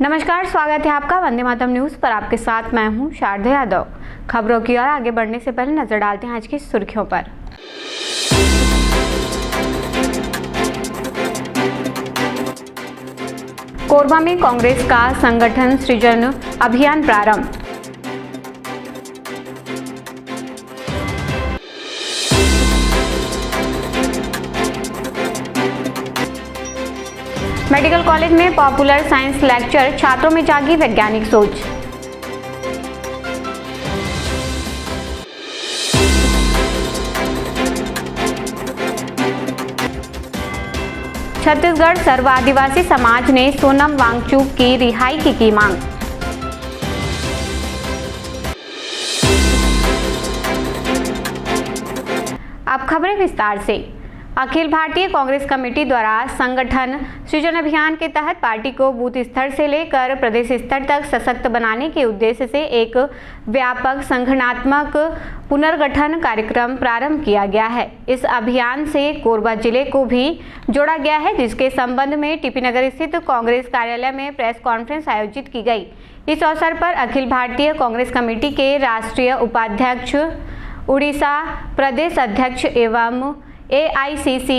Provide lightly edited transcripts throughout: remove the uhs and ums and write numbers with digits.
नमस्कार, स्वागत है आपका वंदे मातरम न्यूज पर। आपके साथ मैं हूं शारदा यादव। खबरों की ओर आगे बढ़ने से पहले नजर डालते हैं आज की सुर्खियों पर। कोरबा में कांग्रेस का संगठन सृजन अभियान प्रारंभ। मेडिकल कॉलेज में पॉपुलर साइंस लेक्चर, छात्रों में जागी वैज्ञानिक सोच। छत्तीसगढ़ सर्व आदिवासी समाज ने सोनम वांगचुक की रिहाई की मांग। अब खबरें विस्तार से। अखिल भारतीय कांग्रेस कमेटी द्वारा संगठन सृजन अभियान के तहत पार्टी को बूथ स्तर से लेकर प्रदेश स्तर तक सशक्त बनाने के उद्देश्य से एक व्यापक संगठनात्मक पुनर्गठन कार्यक्रम प्रारंभ किया गया है। इस अभियान से कोरबा जिले को भी जोड़ा गया है, जिसके संबंध में टीपी नगर स्थित कांग्रेस कार्यालय में प्रेस कॉन्फ्रेंस आयोजित की गई। इस अवसर पर अखिल भारतीय कांग्रेस कमेटी के राष्ट्रीय उपाध्यक्ष, उड़ीसा प्रदेश अध्यक्ष एवं AICC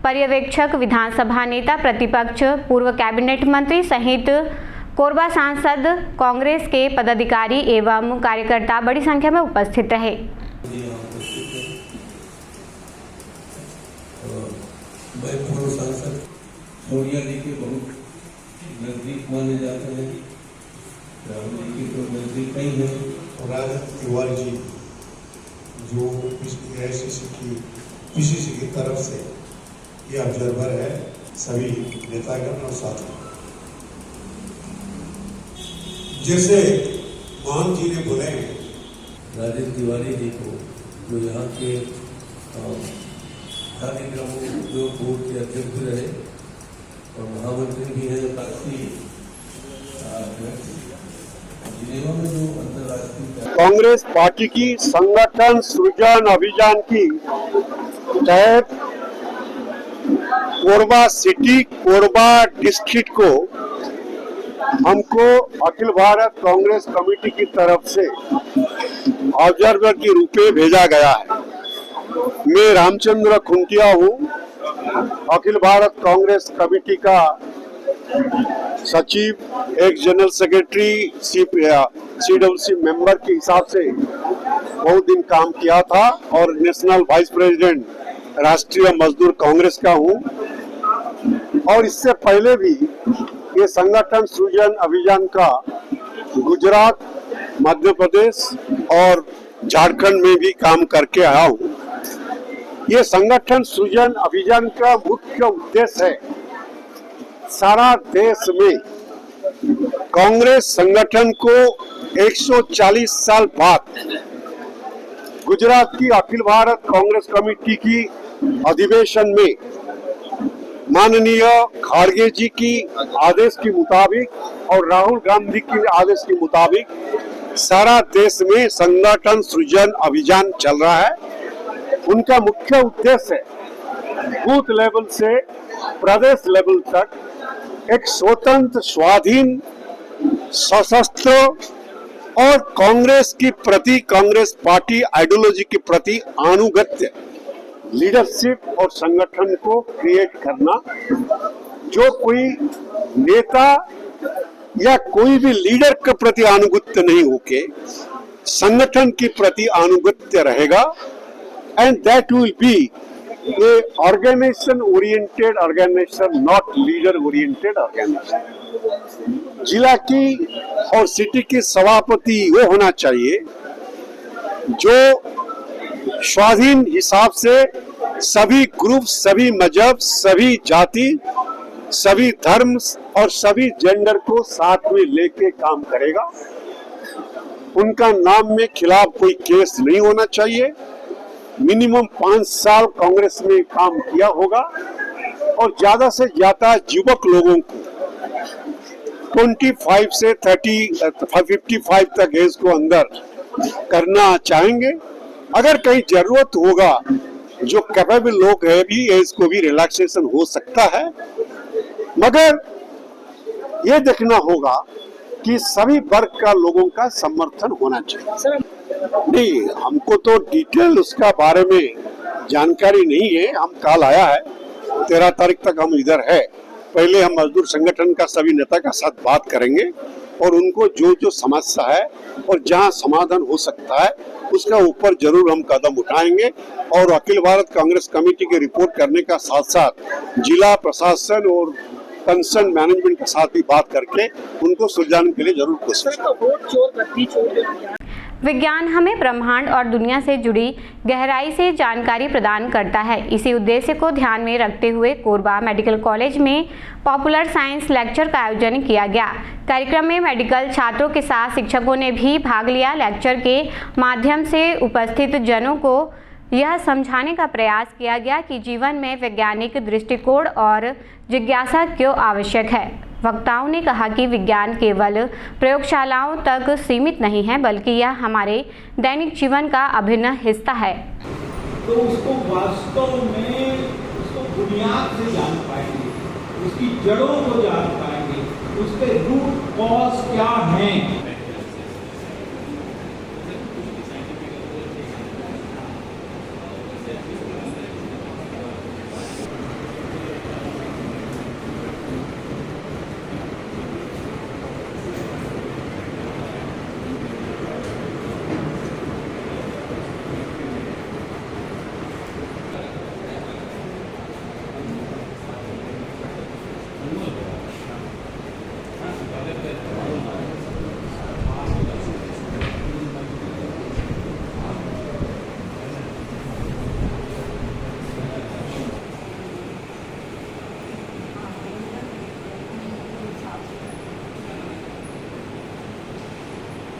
पर्यवेक्षक, विधानसभा नेता प्रतिपक्ष, पूर्व कैबिनेट मंत्री सहित कोरबा सांसद, कांग्रेस के पदाधिकारी एवं कार्यकर्ता बड़ी संख्या में उपस्थित रहे। मैं पूर्व सांसद सोनिया जी के बहुत नजदीक माने जाते हैं, राहुल जी की तो नजदीक नहीं है, और राज तिवारी जी जो AICC की PCC की तरफ से ये ऑब्जर्वर है, सभी नेतागण और साथी। जैसे मान जी ने बोले, राजेश तिवारी जी को जो यहाँ के कार्यक्रमों जो बोर्ड के अध्यक्ष रहे और महामंत्री भी हैं, काफी जिनेवा में जो अंतर्राष्ट्रीय कांग्रेस पार्टी की संगठन सृजन अभियान की तहत कोरबा सिटी, कोरबा डिस्ट्रिक्ट को हमको अखिल भारत कांग्रेस कमेटी की तरफ से ऑब्जर्वर के रूप में भेजा गया है। मैं रामचंद्र खुंटिया हूँ, अखिल भारत कांग्रेस कमेटी का सचिव, एक जनरल सेक्रेटरी, CWC मेंबर के हिसाब से बहुत दिन काम किया था और नेशनल वाइस प्रेसिडेंट राष्ट्रीय मजदूर कांग्रेस का हूं। और इससे पहले भी ये संगठन सृजन अभियान का गुजरात, मध्य प्रदेश और झारखंड में भी काम करके आया हूं। ये संगठन सृजन अभियान का मुख्य उद्देश्य है सारा देश में कांग्रेस संगठन को 140 साल बाद गुजरात की अखिल भारत कांग्रेस कमेटी की अधिवेशन में माननीय खारगे जी की आदेश के मुताबिक और राहुल गांधी के आदेश के मुताबिक सारा देश में संगठन सृजन अभियान चल रहा है। उनका मुख्य उद्देश्य है बूथ लेवल से प्रदेश लेवल तक एक स्वतंत्र, स्वाधीन, सशस्त्र और कांग्रेस की प्रति, कांग्रेस पार्टी आइडियोलॉजी के प्रति अनुगत्य लीडरशिप और संगठन को क्रिएट करना। जो कोई नेता या कोई भी लीडर के प्रति अनुगत्य नहीं होके संगठन के प्रति अनुगत्य रहेगा, and that will be a organization oriented organization, not leader oriented organization। जिला की और सिटी की सभापति वो होना चाहिए जो स्वाधीन हिसाब से सभी ग्रुप, सभी मजहब, सभी जाति, सभी धर्म और सभी जेंडर को साथ में लेके काम करेगा। उनका नाम में खिलाफ कोई केस नहीं होना चाहिए। मिनिमम 5 साल कांग्रेस में काम किया होगा और ज्यादा से ज्यादा युवक लोगों को 25 से 55 तक एज को अंदर करना चाहेंगे। अगर कहीं जरूरत होगा, जो कैपेबल लोग है भी एज को भी रिलैक्सेशन हो सकता है, मगर ये देखना होगा कि सभी वर्ग का लोगों का समर्थन होना चाहिए। नहीं, हमको तो डिटेल उसका बारे में जानकारी नहीं है। हम कल आया है, 13 तारीख तक हम इधर है। पहले हम मजदूर संगठन का सभी नेता का साथ बात करेंगे और उनको जो जो समस्या है और जहां समाधान हो सकता है उसका ऊपर जरूर हम कदम उठाएंगे। और अखिल भारत कांग्रेस कमेटी की रिपोर्ट करने का साथ साथ जिला प्रशासन और कंसर्न मैनेजमेंट के साथ भी बात करके उनको सुलझाने के लिए जरूर कोशिश करेंगे। विज्ञान हमें ब्रह्मांड और दुनिया से जुड़ी गहराई से जानकारी प्रदान करता है। इसी उद्देश्य को ध्यान में रखते हुए कोरबा मेडिकल कॉलेज में पॉपुलर साइंस लेक्चर का आयोजन किया गया। कार्यक्रम में मेडिकल छात्रों के साथ शिक्षकों ने भी भाग लिया। लेक्चर के माध्यम से उपस्थित जनों को यह समझाने का प्रयास किया गया कि जीवन में वैज्ञानिक दृष्टिकोण और जिज्ञासा क्यों आवश्यक है। वक्ताओं ने कहा कि विज्ञान केवल प्रयोगशालाओं तक सीमित नहीं है, बल्कि यह हमारे दैनिक जीवन का अभिन्न हिस्सा है। तो उसको वास्तव में उसको बुनियाद से जान पाएंगे, उसकी जड़ों को जान पाएंगे, उसके रूट कॉज क्या हैं।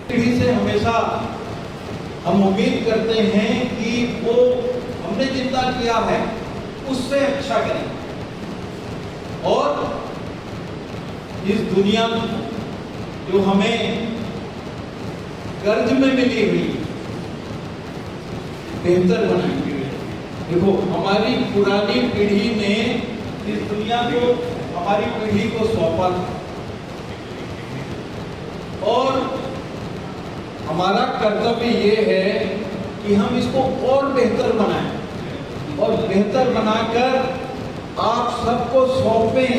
पीढ़ी से हमेशा हम उम्मीद करते हैं कि वो हमने जितना किया है उससे अच्छा करें और इस दुनिया जो हमें कर्ज में मिली हुई बेहतर बनाएंगे। देखो, हमारी पुरानी पीढ़ी ने इस दुनिया को हमारी पीढ़ी को सौंपा और हमारा कर्तव्य ये है कि हम इसको और बेहतर बनाएं और बेहतर बनाकर आप सबको सौंपें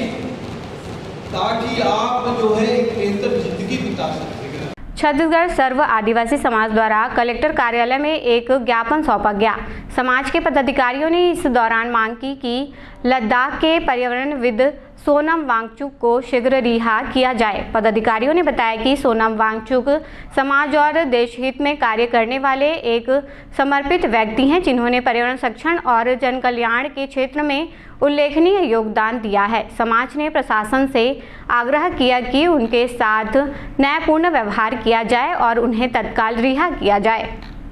ताकि आप जो है एक बेहतर जिंदगी बिता सकें। छत्तीसगढ़ सर्व आदिवासी समाज द्वारा कलेक्टर कार्यालय में एक ज्ञापन सौंपा गया। समाज के पदाधिकारियों ने इस दौरान मांग की कि लद्दाख के पर्यावरणविद सोनम वांगचुक को शीघ्र रिहा किया जाए। पदाधिकारियों ने बताया कि सोनम वांगचुक समाज और देशहित में कार्य करने वाले एक समर्पित व्यक्ति हैं, जिन्होंने पर्यावरण संरक्षण और जन कल्याण के क्षेत्र में उल्लेखनीय योगदान दिया है। समाज ने प्रशासन से आग्रह किया कि उनके साथ न्यायपूर्ण व्यवहार किया जाए और उन्हें तत्काल रिहा किया जाए।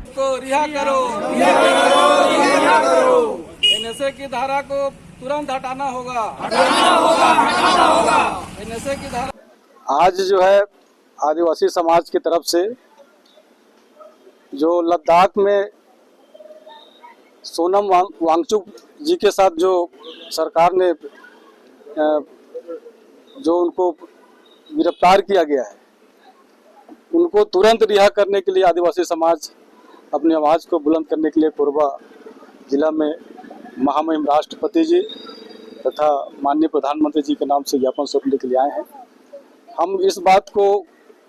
को रिहा करो, रिहा करो। नशे की धारा को तुरंत हटाना होगा। नशे की धारा आज जो है आदिवासी समाज की तरफ से जो लद्दाख में सोनम वांगचुक जी के साथ जो सरकार ने जो उनको गिरफ्तार किया गया है, उनको तुरंत रिहा करने के लिए आदिवासी समाज अपनी आवाज़ को बुलंद करने के लिए कोरबा जिला में महामहिम राष्ट्रपति जी तथा माननीय प्रधानमंत्री जी के नाम से ज्ञापन सौंपने के लिए आए हैं। हम इस बात को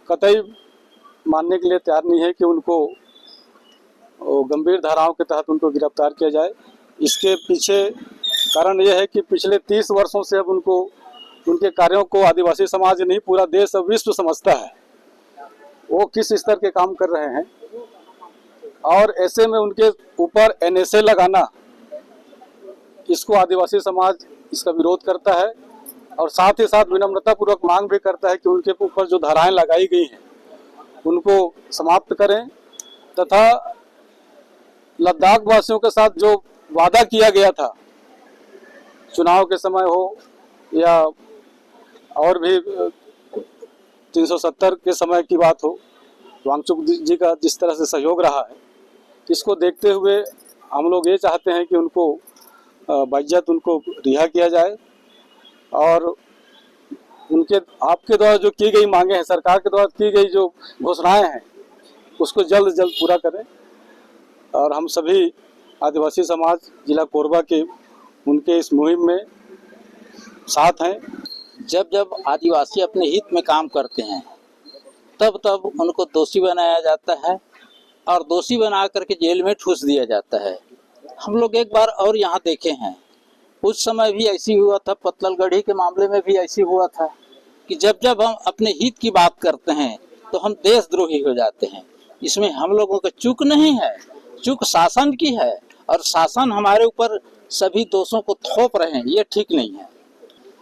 कतई मानने के लिए तैयार नहीं है कि उनको गंभीर धाराओं के तहत उनको गिरफ्तार किया जाए। इसके पीछे कारण यह है कि पिछले 30 वर्षों से अब उनको उनके कार्यों को आदिवासी समाज नहीं पूरा देश और विश्व समझता है वो किस स्तर के काम कर रहे हैं, और ऐसे में उनके ऊपर NSA लगाना, इसको आदिवासी समाज इसका विरोध करता है और साथ ही साथ विनम्रतापूर्वक मांग भी करता है कि उनके ऊपर जो धाराएं लगाई गई हैं उनको समाप्त करें तथा लद्दाख वासियों के साथ जो वादा किया गया था, चुनाव के समय हो या और भी 370 के समय की बात हो, वांगचुक जी का जिस तरह से सहयोग रहा है, इसको देखते हुए हम लोग ये चाहते हैं कि उनको बाइज्जत उनको रिहा किया जाए और उनके आपके द्वारा जो की गई मांगे हैं, सरकार के द्वारा की गई जो घोषणाएं हैं, उसको जल्द से जल्द पूरा करें। और हम सभी आदिवासी समाज जिला कोरबा के उनके इस मुहिम में साथ हैं। जब जब आदिवासी अपने हित में काम करते हैं तब तब उनको दोषी बनाया जाता है और दोषी बना करके जेल में ठूस दिया जाता है। हम लोग एक बार और यहाँ देखे हैं, उस समय भी ऐसी हुआ था, पतलगढ़ी के मामले में भी ऐसी हुआ था कि जब जब हम अपने हित की बात करते हैं तो हम देशद्रोही हो जाते हैं। इसमें हम लोगों का चूक नहीं है, चूक शासन की है और शासन हमारे ऊपर सभी दोषों को थोप रहे हैं, ये ठीक नहीं है।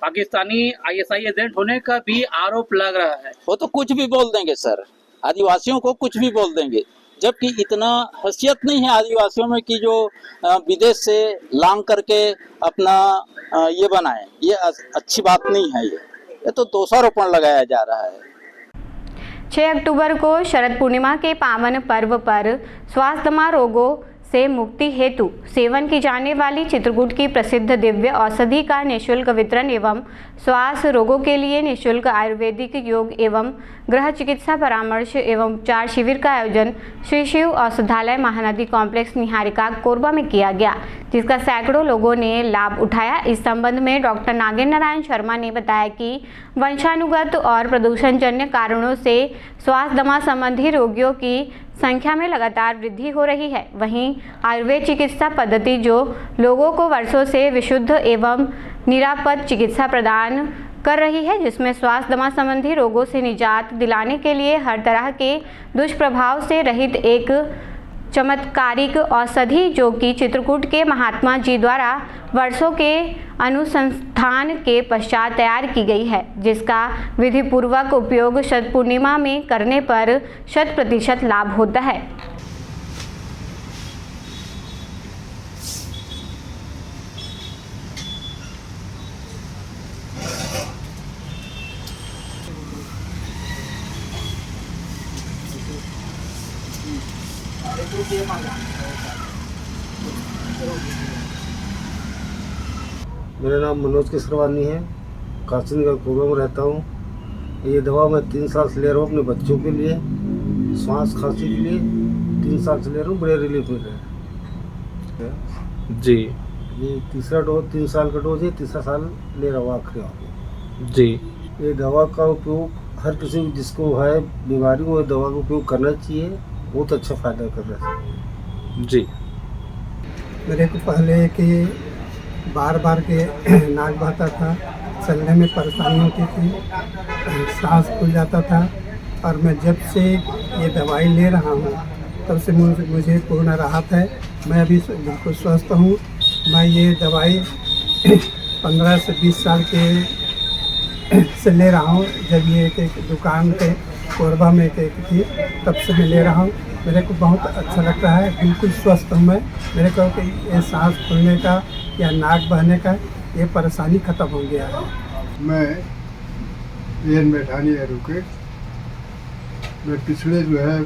पाकिस्तानी आईएसआई एजेंट होने का भी आरोप लग रहा है। वो तो कुछ भी बोल देंगे सर, आदिवासियों को कुछ भी बोल देंगे, जबकि इतना हैसियत नहीं है आदिवासियों में कि जो विदेश से लांग करके अपना ये बनाए। ये अच्छी बात नहीं है, ये तो दोषारोपण लगाया जा रहा है। 6 अक्टूबर को शरद पूर्णिमा के पावन पर्व पर स्वास्थ्य रोगों से मुक्ति हेतु सेवन की जाने वाली चित्रकूट की प्रसिद्ध दिव्य औषधि का निःशुल्क वितरण एवं श्वास रोगों के लिए निःशुल्क आयुर्वेदिक योग एवं गृह चिकित्सा परामर्श एवं उपचार शिविर का आयोजन श्री शिव औषधालय महानदी कॉम्प्लेक्स निहारिका कोरबा में किया गया, जिसका सैकड़ों लोगों ने लाभ उठाया। इस संबंध में डॉक्टर नागेंद्र नारायण शर्मा ने बताया कि वंशानुगत और प्रदूषणजन्य कारणों से श्वास दमा संबंधी रोगियों की संख्या में लगातार वृद्धि हो रही है। वहीं आयुर्वेद चिकित्सा पद्धति जो लोगों को वर्षों से विशुद्ध एवं निरापद चिकित्सा प्रदान कर रही है, जिसमें श्वास दमा संबंधी रोगों से निजात दिलाने के लिए हर तरह के दुष्प्रभाव से रहित एक चमत्कारिक औषधि जो कि चित्रकूट के महात्मा जी द्वारा वर्षों के अनुसंधान के पश्चात तैयार की गई है, जिसका विधिपूर्वक उपयोग शरद पूर्णिमा में करने पर 100% लाभ होता है। मेरा नाम मनोज केसरवानी है, काशीनगर कोरबा में रहता हूँ। ये दवा मैं 3 साल से ले रहा हूँ अपने बच्चों के लिए, सांस खांसी के लिए 3 साल से ले रहा हूँ, बड़े रिलीफ मिल रहे हैं जी। ये तीसरा डोज 3 साल का डोज है, तीसरा साल ले रहा हूँ आखिरी जी। ये दवा का उपयोग हर किसी जिसको है बीमारी वो दवा का उपयोग करना चाहिए, बहुत अच्छा फायदा कर रहा है जी। मेरे को पहले कि बार बार के नाक बहता था, चलने में परेशानी होती थी, सांस फूल जाता था, और मैं जब से ये दवाई ले रहा हूँ तब से मुझे पूर्ण राहत है। मैं अभी बिल्कुल स्वस्थ हूँ। मैं ये दवाई 15 से 20 साल के से ले रहा हूँ। जब ये एक दुकान पे कोरबा में एक थी तब से मैं ले रहा हूँ। मेरे को बहुत अच्छा लगता है, बिल्कुल स्वस्थ हूँ मैं। मेरे को ये सांस फूलने का या नाक बहने का ये परेशानी ख़त्म हो गया है। मैं एन मैठानी एडवोकेट, मैं पिछले जो है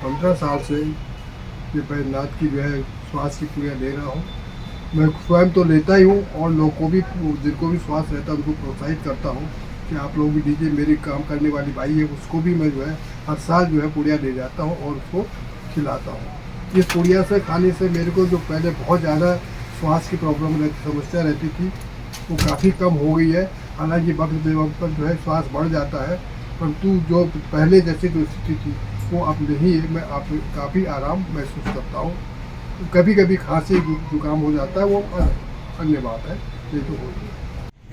15 साल से ये बैद्यनाथ की जो है श्वास की पूरियाँ ले रहा हूँ। मैं स्वयं तो लेता ही हूँ और लोगों को भी, जिनको भी श्वास रहता है उनको प्रोत्साहित करता हूँ कि आप लोग भी लीजिए। मेरी काम करने वाली भाई है, उसको भी मैं जो है हर साल जो है पुड़िया ले जाता हूँ और उसको खिलाता हूँ। इस पुड़िया से खाने से मेरे को जो पहले बहुत ज़्यादा श्वास की प्रॉब्लम समस्या रहती थी वो काफ़ी कम हो गई है। हालांकि वक्त बेवक्त पर जो है श्वास बढ़ जाता है, परंतु जो पहले जैसी जो स्थिति थी वो अब नहीं है। मैं आप काफ़ी आराम महसूस करता हूँ। कभी कभी खांसी जुकाम हो जाता है, वो अन्य बात है, ये तो हो गई।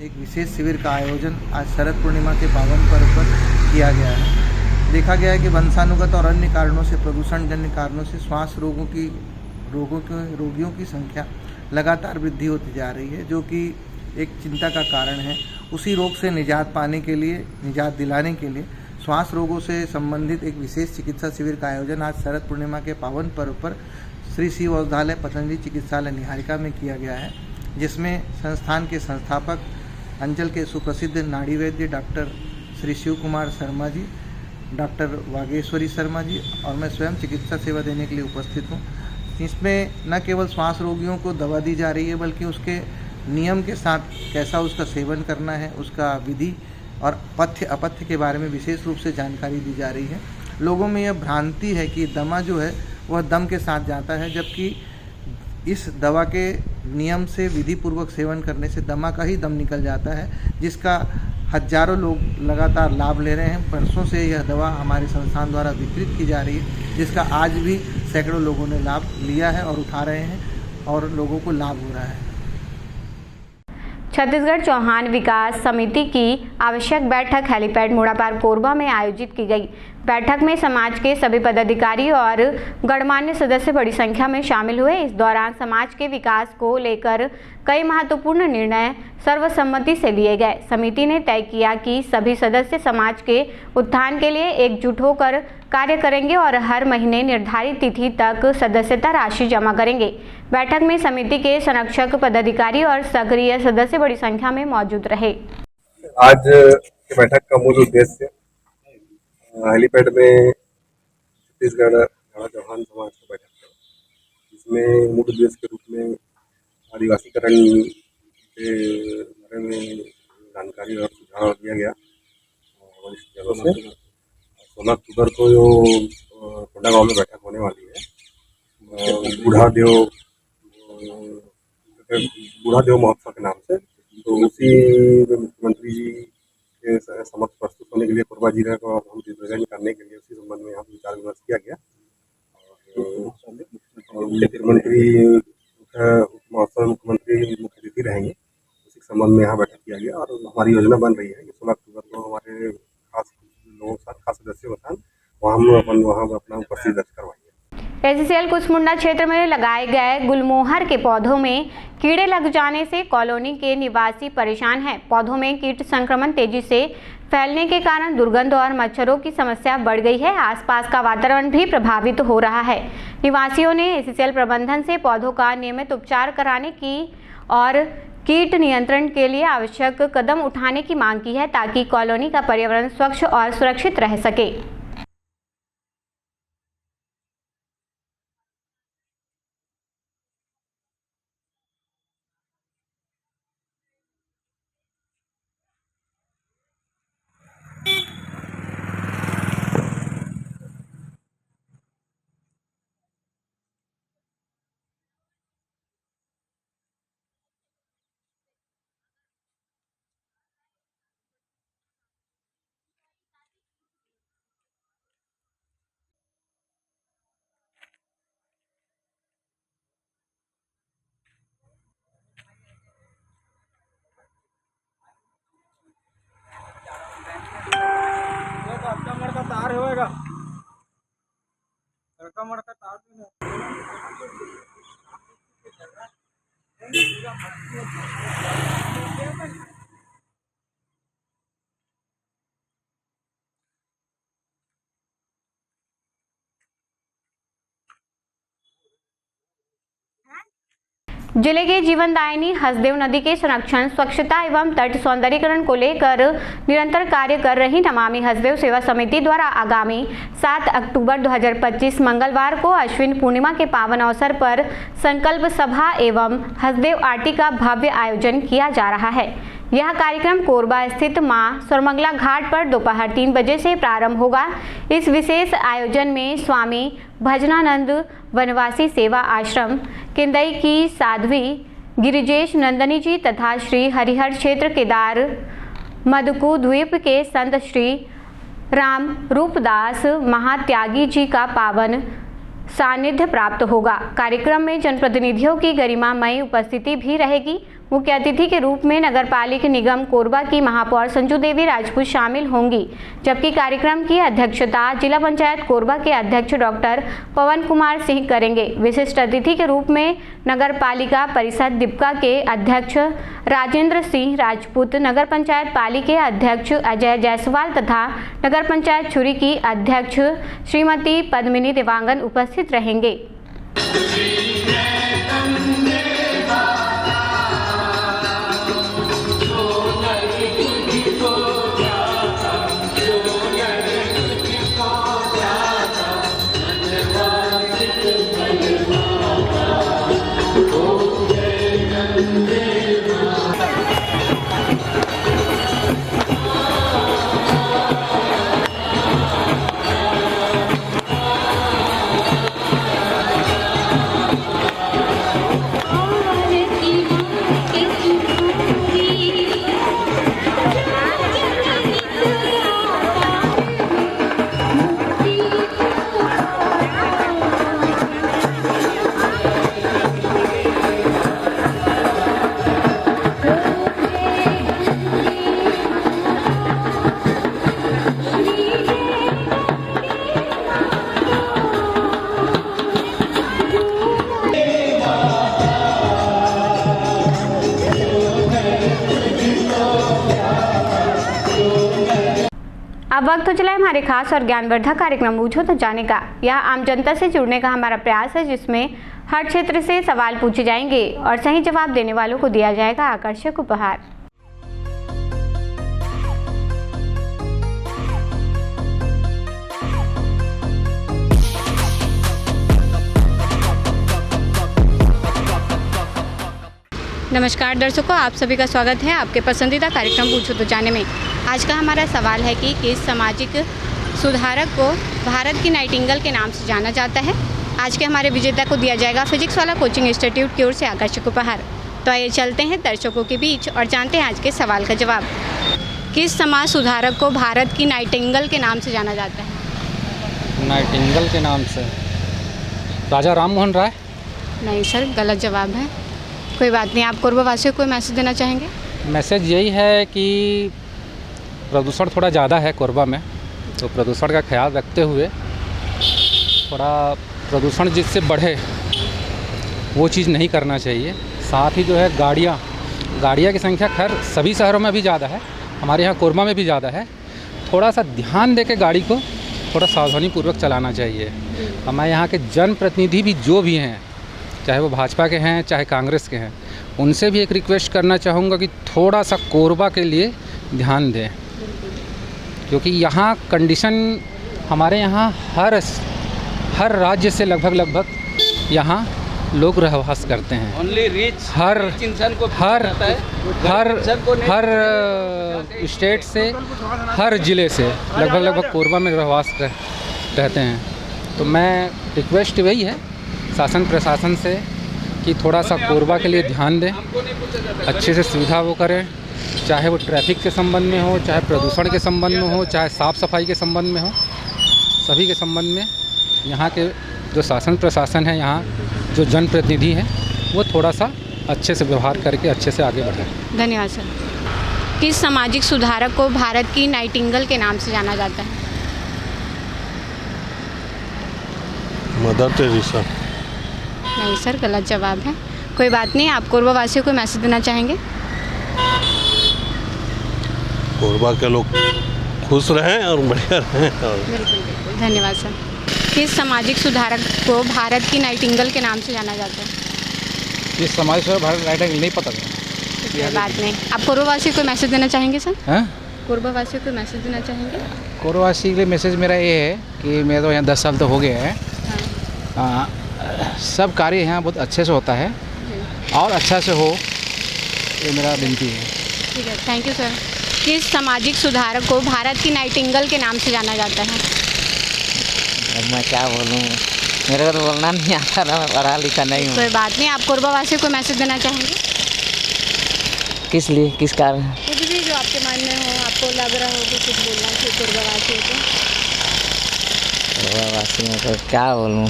एक विशेष शिविर का आयोजन आज शरद पूर्णिमा के पावन पर्व पर किया गया है। देखा गया है कि वंशानुगत और अन्य कारणों से, प्रदूषणजन्य कारणों से श्वास रोगियों की संख्या लगातार वृद्धि होती जा रही है, जो कि एक चिंता का कारण है। उसी रोग से निजात पाने के लिए, निजात दिलाने के लिए श्वास रोगों से संबंधित एक विशेष चिकित्सा शिविर का आयोजन आज शरद पूर्णिमा के पावन पर्व पर श्री शिव औषधालय पतंजलि चिकित्सालय निहारिका में किया गया है, जिसमें संस्थान के संस्थापक अंचल के सुप्रसिद्ध नाड़ी वैद्य डॉक्टर श्री शिव कुमार शर्मा जी, डॉक्टर वागेश्वरी शर्मा जी और मैं स्वयं चिकित्सा सेवा देने के लिए उपस्थित हूँ। इसमें न केवल श्वास रोगियों को दवा दी जा रही है, बल्कि उसके नियम के साथ कैसा उसका सेवन करना है, उसका विधि और पथ्य अपथ्य के बारे में विशेष रूप से जानकारी दी जा रही है। लोगों में यह भ्रांति है कि दमा जो है वह दम के साथ जाता है, जबकि इस दवा के नियम से विधि पूर्वक सेवन करने से दमा का ही दम निकल जाता है, जिसका हजारों लोग लगातार लाभ ले रहे हैं। वर्षों से यह दवा हमारे संस्थान द्वारा वितरित की जा रही है, जिसका आज भी सैकड़ों लोगों ने लाभ लिया है और उठा रहे हैं और लोगों को लाभ हो रहा है। छत्तीसगढ़ चौहान विकास समिति की आवश्यक बैठक हेलीपैड मोड़ापार कोरबा में आयोजित की गई। बैठक में समाज के सभी पदाधिकारी और गणमान्य सदस्य बड़ी संख्या में शामिल हुए। इस दौरान समाज के विकास को लेकर कई महत्वपूर्ण निर्णय सर्वसम्मति से लिए गए। समिति ने तय किया कि सभी सदस्य समाज के उत्थान के लिए एकजुट होकर कार्य करेंगे और हर महीने निर्धारित तिथि तक सदस्यता राशि जमा करेंगे। बैठक में समिति के संरक्षक पदाधिकारी और सक्रिय सदस्य बड़ी संख्या में मौजूद रहे। आज की बैठक का मूल उद्देश्य हेलीपैड में छत्तीसगढ़ चौहान समाज की बैठक है, जिसमें मूल उद्देश्य के रूप में आदिवासीकरण के बारे में जानकारी और सुझाव दिया गया वरिष्ठ जनों से। 16 अक्टूबर को जो कोंडा गाँव में बैठक होने वाली है बूढ़ा देव महोत्सव के नाम से, तो उसी मुख्यमंत्री जी के समक्ष प्रस्तुत होने के लिए कोरबा जिले को हम रिप्रेजेंट करने के लिए उसी संबंध में यहाँ विचार विमर्श किया गया। और मुख्यमंत्री मुख्य अतिथि रहेंगे, उसी संबंध में यहाँ बैठक किया गया और हमारी योजना बन रही है कि 16 अक्टूबर को हमारे खास लोगों के साथ, खास सदस्यों के साथ वहाँ अपना उपस्थिति दर्ज करवाएंगे। एससीएल कुसमुंडा क्षेत्र में लगाए गए गुलमोहर के पौधों में कीड़े लग जाने से कॉलोनी के निवासी परेशान हैं। पौधों में कीट संक्रमण तेजी से फैलने के कारण दुर्गंध और मच्छरों की समस्या बढ़ गई है। आसपास का वातावरण भी प्रभावित हो रहा है। निवासियों ने एससीएल प्रबंधन से पौधों का नियमित उपचार कराने की और कीट नियंत्रण के लिए आवश्यक कदम उठाने की मांग की है, ताकि कॉलोनी का पर्यावरण स्वच्छ और सुरक्षित रह सके। तार होएगा, लड़का मड़का तार जिले के जीवनदायिनी हसदेव नदी के संरक्षण, स्वच्छता एवं तट सौंदर्यीकरण को लेकर निरंतर कार्य कर रही नमामि हसदेव सेवा समिति द्वारा आगामी 7 अक्टूबर 2025 मंगलवार को अश्विन पूर्णिमा के पावन अवसर पर संकल्प सभा एवं हसदेव आरती का भव्य आयोजन किया जा रहा है। यह कार्यक्रम कोरबा स्थित मां सर्वमंगला घाट पर दोपहर 3 बजे से प्रारंभ होगा। इस विशेष आयोजन में स्वामी भजनानंद वनवासी सेवा आश्रम किंदई की साध्वी गिरिजेश नंदनी जी तथा श्री हरिहर क्षेत्र केदार मधुकू द्वीप के संत श्री राम रूपदास महात्यागी जी का पावन सानिध्य प्राप्त होगा। कार्यक्रम में जनप्रतिनिधियों की गरिमामयी उपस्थिति भी रहेगी। मुख्य अतिथि के रूप में नगरपालिका निगम कोरबा की महापौर संजू देवी राजपूत शामिल होंगी, जबकि कार्यक्रम की अध्यक्षता जिला पंचायत कोरबा के अध्यक्ष डॉक्टर पवन कुमार सिंह करेंगे। विशिष्ट अतिथि के रूप में नगरपालिका परिषद दीपका के अध्यक्ष राजेंद्र सिंह राजपूत, नगर पंचायत पाली के अध्यक्ष अजय जायसवाल तथा नगर पंचायत छुरी की अध्यक्ष श्रीमती पद्मिनी देवांगन उपस्थित रहेंगे। अब वक्त हो चला है हमारे खास और ज्ञानवर्धक कार्यक्रम पूछो तो जाने का। यह आम जनता से जुड़ने का हमारा प्रयास है, जिसमें हर क्षेत्र से सवाल पूछे जाएंगे और सही जवाब देने वालों को दिया जाएगा आकर्षक उपहार। नमस्कार दर्शकों, आप सभी का स्वागत है आपके पसंदीदा कार्यक्रम पूछो तो जाने में। आज का हमारा सवाल है कि किस सामाजिक सुधारक को भारत की नाइटिंगेल के नाम से जाना जाता है। आज के हमारे विजेता को दिया जाएगा फिजिक्स वाला कोचिंग इंस्टीट्यूट की ओर से आकर्षक उपहार। तो आइए चलते हैं दर्शकों के बीच और जानते हैं आज के सवाल का जवाब। किस समाज सुधारक को भारत की नाइटिंगेल के नाम से जाना जाता है? नाइटिंगेल के नाम से राजा राम मोहन राय? नहीं सर, गलत जवाब है। कोई बात नहीं, आप कोरबा-वासियों को मैसेज देना चाहेंगे? मैसेज यही है कि प्रदूषण थोड़ा ज़्यादा है कोरबा में, तो प्रदूषण का ख्याल रखते हुए थोड़ा प्रदूषण जिससे बढ़े वो चीज़ नहीं करना चाहिए। साथ ही जो है गाड़ियाँ की संख्या खैर सभी शहरों में भी ज़्यादा है, हमारे यहाँ कोरबा में भी ज़्यादा है। थोड़ा सा ध्यान दे के गाड़ी को थोड़ा सावधानीपूर्वक चलाना चाहिए। हमारे यहाँ के जनप्रतिनिधि भी जो भी हैं, चाहे वो भाजपा के हैं चाहे कांग्रेस के हैं, उनसे भी एक रिक्वेस्ट करना चाहूँगा कि थोड़ा सा कोरबा के लिए ध्यान दें, क्योंकि यहाँ कंडीशन हमारे यहाँ हर राज्य से लगभग यहाँ लोग रहवास करते हैं। हर स्टेट से, हर ज़िले से लगभग कोरबा में रहवास रहते हैं। तो मैं रिक्वेस्ट वही है शासन प्रशासन से कि थोड़ा सा कोरबा के लिए ध्यान दें, अच्छे से सुविधा वो करें, चाहे वो ट्रैफिक के संबंध में हो, चाहे प्रदूषण के संबंध में हो, चाहे साफ़ सफाई के संबंध में हो, सभी के संबंध में यहाँ के जो शासन प्रशासन है, यहाँ जो जनप्रतिनिधि हैं, वो थोड़ा सा अच्छे से व्यवहार करके अच्छे से आगे बढ़ें। धन्यवाद सर। किस सामाजिक सुधारक को भारत की नाइटिंगेल के नाम से जाना जाता है? Mother Teresa? नहीं सर, गलत जवाब है। कोई बात नहीं, आप कोरबा वासियों को मैसेज देना चाहेंगे? कोरबा के लोग खुश रहें और बढ़िया रहें। बिल्कुल, धन्यवाद सर। किस सामाजिक सुधारक को भारत की नाइटिंगेल के नाम से जाना जाता है? किस सामाजिक सुधारक भारत नाइटिंगेल नहीं पता। कोई बात नहीं, आप कोरबा वासियों को मैसेज देना चाहेंगे सर? हाँ, कोरबा वासियों को मैसेज देना चाहेंगे? कोरबा वासी के लिए मैसेज मेरा ये है कि मैं तो यहाँ 10 साल तो हो गए हैं। सब कार्य यहाँ बहुत अच्छे से होता है और अच्छा से हो, ये मेरा विनती है। ठीक है, थैंक यू सर। किस सामाजिक सुधारक को भारत की नाइटिंगेल के नाम से जाना जाता है? अब मैं क्या बोलूँ, मेरे को तो बोलना नहीं आता ना, मैं पढ़ा लिखा नहीं हूँ। कोई बात नहीं, आप कोरबा वासियों को मैसेज देना चाहेंगे? किस लिए, किस कारण? कुछ भी जो आपके मन में हो, आपको लग रहा हो कि कुछ बोलना चाहिए कोरबा वासियों को। कोरबा वासियों को क्या बोलूँ?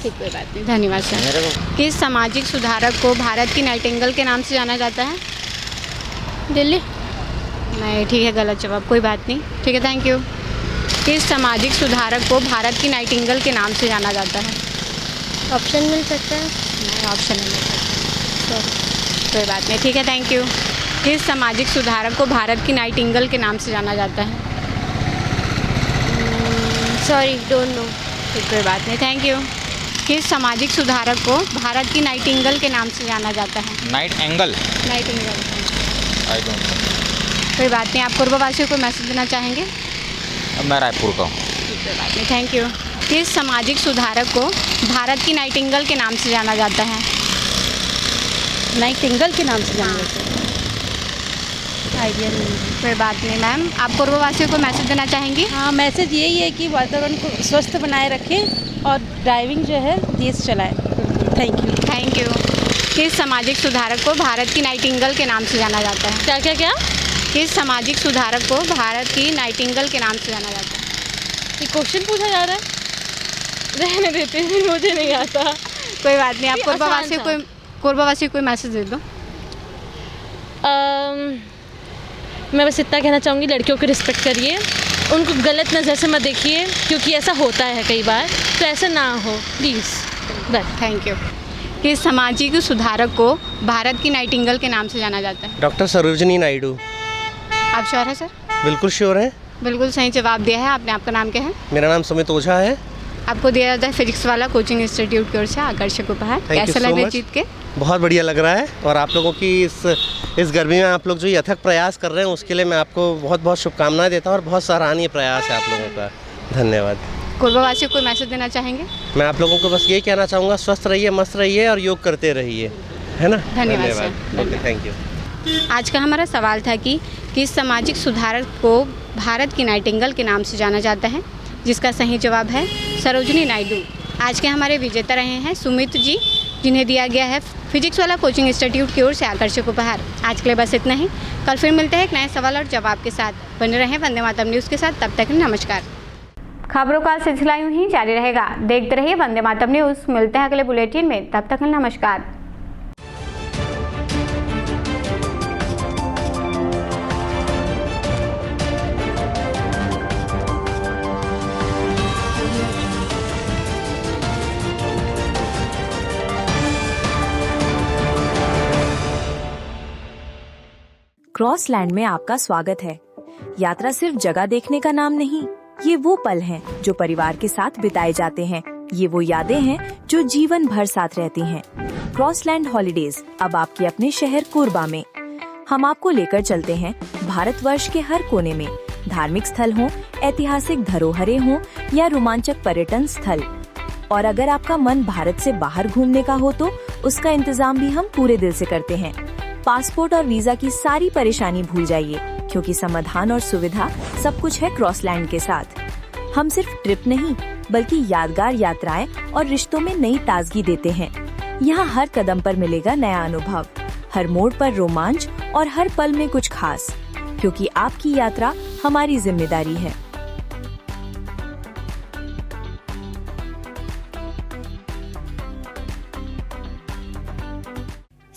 ठीक, कोई बात नहीं, धन्यवाद सर। किस सामाजिक सुधारक को भारत की नाइटिंगेल के नाम से जाना जाता है? दिल्ली? नहीं, ठीक है, गलत जवाब। कोई बात नहीं, ठीक है, थैंक यू। किस सामाजिक सुधारक को भारत की नाइटिंगेल के नाम से जाना जाता है? ऑप्शन मिल सकता है? नहीं, ऑप्शन नहीं मिल सकता। कोई बात नहीं, ठीक है, थैंक यू। किस सामाजिक सुधारक को भारत की नाइटिंगेल के नाम से जाना जाता है? Sorry, don't know. ठीक, कोई बात नहीं, थैंक यू। किस सामाजिक सुधारक को भारत की नाइटिंगेल के नाम से जाना जाता है? Nightingale? Nightingale, I don't know. कोई बात नहीं, आप कोरबा वासियों को मैसेज देना चाहेंगे? मैं रायपुर का हूँ। कोई बात नहीं, थैंक यू। किस सामाजिक सुधारक को भारत की नाइटिंगेल के नाम से जाना जाता है? नाइटिंगेल के नाम से जाना जाता है? आइडिया नहीं। कोई बात नहीं मैम, आप कोरबा वासियों को मैसेज देना चाहेंगी? हाँ, मैसेज यही है कि वातावरण को स्वस्थ बनाए रखें और ड्राइविंग जो है देश चलाएं। Thank you. Thank you. किस सामाजिक सुधारक को भारत की नाइटिंगेल के नाम से जाना जाता है? क्या क्या क्या? किस सामाजिक सुधारक को भारत की नाइटिंगेल के नाम से जाना जाता है? ये क्वेश्चन पूछा जा रहा है? रहने देते हैं, मुझे नहीं आता। कोई बात नहीं, आप कोरबा वासियों को मैसेज दे दो। मैं बस इतना कहना चाहूँगी, लड़कियों को रिस्पेक्ट करिए, उनको गलत नज़र से मत देखिए, क्योंकि ऐसा होता है कई बार, तो ऐसा ना हो प्लीज़। बस, थैंक यू। किस सामाजिक सुधारक को भारत की नाइटिंगेल के नाम से जाना जाता है? डॉक्टर सरोजिनी नायडू। आप श्योर हैं सर? बिल्कुल श्योर हैं। बिल्कुल सही जवाब दिया है आपने। आपका नाम क्या है? मेरा नाम सुमित ओझा है। आपको दिया जाता है फिजिक्स वाला कोचिंग इंस्टीट्यूट की ओर से आकर्षक उपहार। कैसा लग रहा है जीत के? बहुत बढ़िया लग रहा है, और आप लोगों की इस गर्मी में आप लोग जो ये अथक प्रयास कर रहे हैं उसके लिए मैं आपको बहुत बहुत शुभकामनाएं देता हूँ, और बहुत सराहनीय प्रयास है आप लोगों का। धन्यवाद। कोरबा वासियों को मैसेज देना चाहेंगे? मैं आप लोगों को बस ये कहना चाहूँगा, स्वस्थ रहिए, मस्त रहिए और योग करते रहिए, है ना। धन्यवाद। Okay, thank you. आज का हमारा सवाल था कि किस सामाजिक सुधारक को भारत की नाइटिंगेल के नाम से जाना जाता है, जिसका सही जवाब है सरोजिनी नायडू। आज के हमारे विजेता रहे हैं सुमित जी, जिन्हें दिया गया है फिजिक्स वाला कोचिंग इंस्टीट्यूट की ओर से आकर्षक उपहार। आज के लिए बस इतना ही। कल फिर मिलते हैं एक नए सवाल और जवाब के साथ। बने रहें वंदे मातरम न्यूज़ के साथ। तब तक नमस्कार। खबरों का सिलसिला यूं ही जारी रहेगा। देखते रहिए वंदे मातरम न्यूज़। मिलते हैं अगले बुलेटिन में। तब तक नमस्कार। क्रॉसलैंड में आपका स्वागत है। यात्रा सिर्फ जगह देखने का नाम नहीं, ये वो पल हैं जो परिवार के साथ बिताए जाते हैं। ये वो यादें हैं जो जीवन भर साथ रहती हैं। क्रॉसलैंड हॉलिडेज अब आपके अपने शहर कोरबा में। हम आपको लेकर चलते हैं भारतवर्ष के हर कोने में। धार्मिक स्थल हो, ऐतिहासिक धरोहरें हो या रोमांचक पर्यटन स्थल। और अगर आपका मन भारत से बाहर घूमने का हो तो उसका इंतजाम भी हम पूरे दिल से करते हैं। पासपोर्ट और वीजा की सारी परेशानी भूल जाइए, क्योंकि समाधान और सुविधा सब कुछ है क्रॉसलैंड के साथ। हम सिर्फ ट्रिप नहीं बल्कि यादगार यात्राएं और रिश्तों में नई ताजगी देते हैं। यहाँ हर कदम पर मिलेगा नया अनुभव, हर मोड़ पर रोमांच और हर पल में कुछ खास, क्योंकि आपकी यात्रा हमारी जिम्मेदारी है।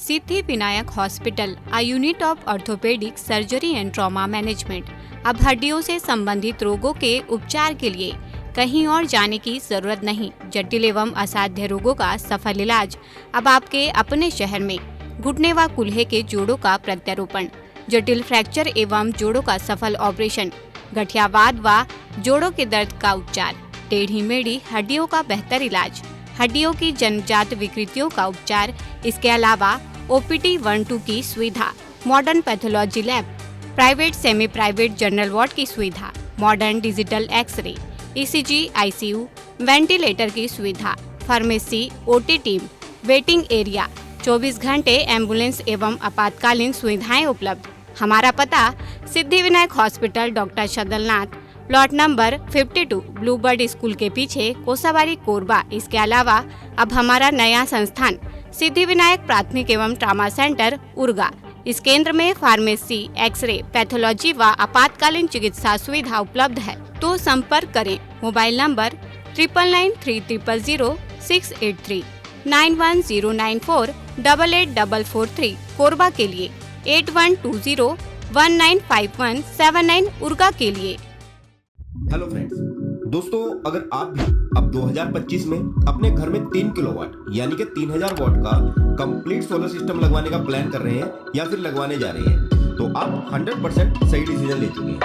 Siddhi Vinayak hospital, a unit of orthopaedic surgery and trauma management. अब हड्डियों से संबंधित रोगों के उपचार के लिए कहीं और जाने की जरूरत नहीं। जटिल एवं असाध्य रोगों का सफल इलाज अब आपके अपने शहर में। घुटने व कूल्हे के जोड़ों का प्रत्यारोपण, जटिल फ्रैक्चर एवं जोड़ों का सफल ऑपरेशन, गठियावाद व जोड़ों के दर्द का उपचार, टेढ़ी मेढ़ी हड्डियों का बेहतर इलाज, हड्डियों की जन्मजात विकृतियों का उपचार। इसके अलावा OPT 1-2 की सुविधा, modern pathology lab, private semi private general ward की सुविधा, modern digital x ray, ECG, ICU, ventilator की सुविधा, pharmacy, OT team, waiting area, 24 घंटे एम्बुलेंस एवं आपातकालीन सुविधाएं उपलब्ध। हमारा पता Siddhi Vinayak hospital, doctor Shadalnath, plot number 52, bluebird school के पीछे, कोसाबारी, कोरबा। इसके अलावा अब हमारा नया संस्थान सिद्धि विनायक प्राथमिक एवं ट्रामा सेंटर, उर्गा। इस केंद्र में फार्मेसी, एक्सरे, पैथोलॉजी व आपातकालीन चिकित्सा सुविधा उपलब्ध है। तो संपर्क करें। मोबाइल नंबर 9993000683, 9109488443, कोरबा के लिए 8120195179, उर्गा के लिए। हेलो फ्रेंड्स, दोस्तों अगर आप भी अब 2025 में अपने घर में 3 किलोवाट यानी कि 3000 वाट का कंप्लीट सोलर सिस्टम लगवाने का प्लान कर रहे हैं या फिर लगवाने जा रहे हैं, तो आप 100% सही डिसीजन ले चुके हैं।